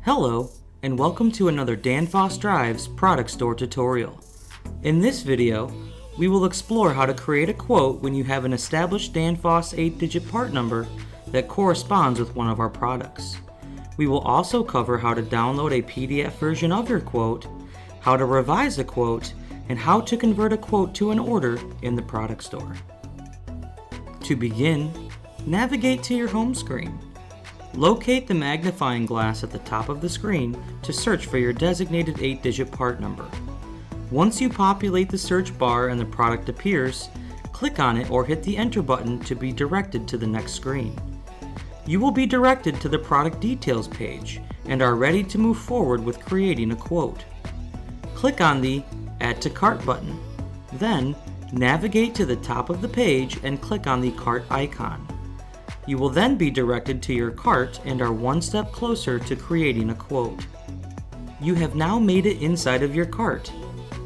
Hello, and welcome to another Danfoss Drives product store tutorial. In this video, we will explore how to create a quote when you have an established Danfoss 8-digit part number that corresponds with one of our products. We will also cover how to download a PDF version of your quote, how to revise a quote, and how to convert a quote to an order in the product store. To begin, navigate to your home screen. Locate the magnifying glass at the top of the screen to search for your designated 8-digit part number. Once you populate the search bar and the product appears, click on it or hit the Enter button to be directed to the next screen. You will be directed to the product details page and are ready to move forward with creating a quote. Click on the Add to Cart button. Then, navigate to the top of the page and click on the cart icon. You will then be directed to your cart and are one step closer to creating a quote. You have now made it inside of your cart.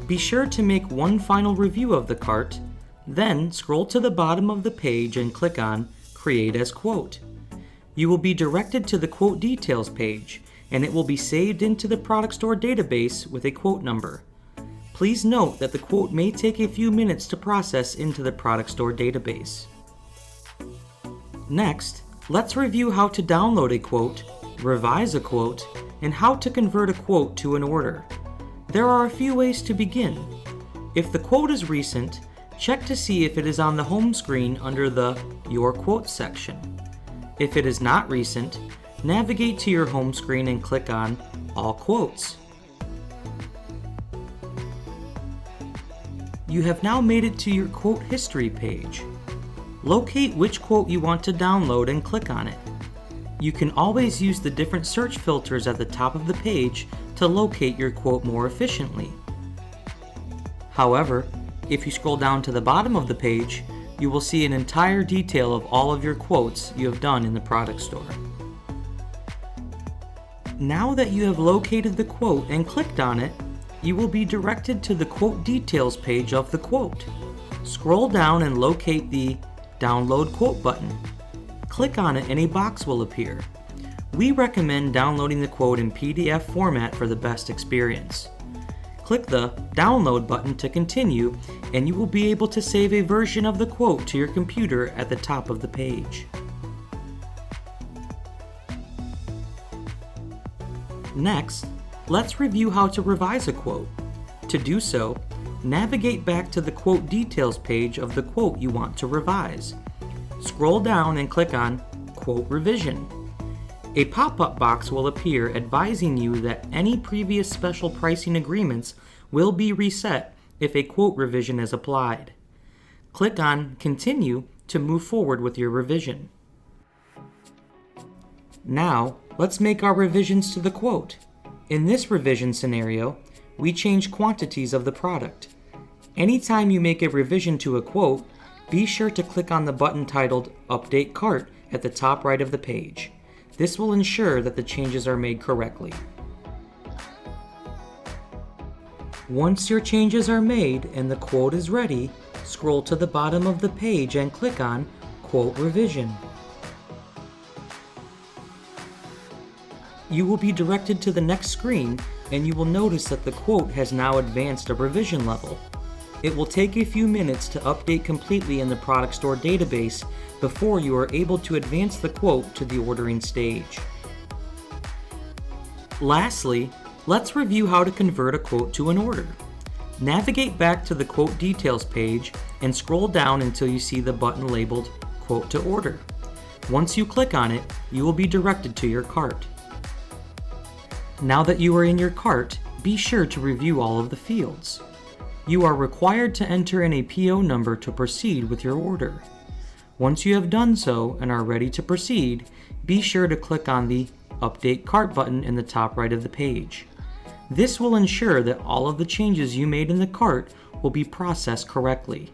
Be sure to make one final review of the cart, then scroll to the bottom of the page and click on Create as Quote. You will be directed to the quote details page, and it will be saved into the product store database with a quote number. Please note that the quote may take a few minutes to process into the product store database. Next, let's review how to download a quote, revise a quote, and how to convert a quote to an order. There are a few ways to begin. If the quote is recent, check to see if it is on the home screen under the Your Quotes section. If it is not recent, navigate to your home screen and click on All Quotes. You have now made it to your quote history page. Locate which quote you want to download and click on it. You can always use the different search filters at the top of the page to locate your quote more efficiently. However, if you scroll down to the bottom of the page, you will see an entire detail of all of your quotes you have done in the product store. Now that you have located the quote and clicked on it, you will be directed to the quote details page of the quote. Scroll down and locate the Download Quote button. Click on it and a box will appear. We recommend downloading the quote in PDF format for the best experience. Click the Download button to continue, and you will be able to save a version of the quote to your computer at the top of the page. Next, let's review how to revise a quote. To do so, navigate back to the quote details page of the quote you want to revise. Scroll down and click on Quote Revision. A pop-up box will appear advising you that any previous special pricing agreements will be reset if a quote revision is applied. Click on Continue to move forward with your revision. Now, let's make our revisions to the quote. In this revision scenario, we change quantities of the product. Anytime you make a revision to a quote, be sure to click on the button titled Update Cart at the top right of the page. This will ensure that the changes are made correctly. Once your changes are made and the quote is ready, scroll to the bottom of the page and click on Quote Revision. You will be directed to the next screen, and you will notice that the quote has now advanced a revision level. It will take a few minutes to update completely in the product store database before you are able to advance the quote to the ordering stage. Lastly, let's review how to convert a quote to an order. Navigate back to the quote details page and scroll down until you see the button labeled Quote to Order. Once you click on it, you will be directed to your cart. Now that you are in your cart, be sure to review all of the fields. You are required to enter in a PO number to proceed with your order. Once you have done so and are ready to proceed, be sure to click on the Update Cart button in the top right of the page. This will ensure that all of the changes you made in the cart will be processed correctly.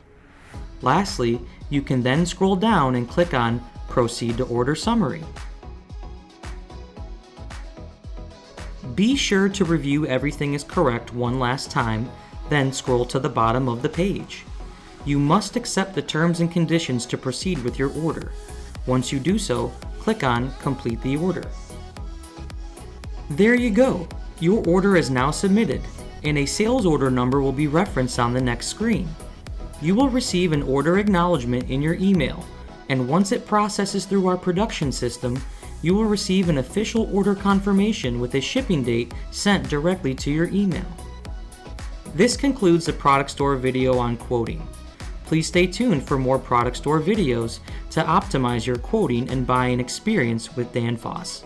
Lastly, you can then scroll down and click on Proceed to Order Summary. Be sure to review everything is correct one last time, then scroll to the bottom of the page. You must accept the terms and conditions to proceed with your order. Once you do so, click on Complete the Order. There you go! Your order is now submitted, and a sales order number will be referenced on the next screen. You will receive an order acknowledgement in your email, and once it processes through our production system, you will receive an official order confirmation with a shipping date sent directly to your email. This concludes the Product Store video on quoting. Please stay tuned for more Product Store videos to optimize your quoting and buying experience with Danfoss.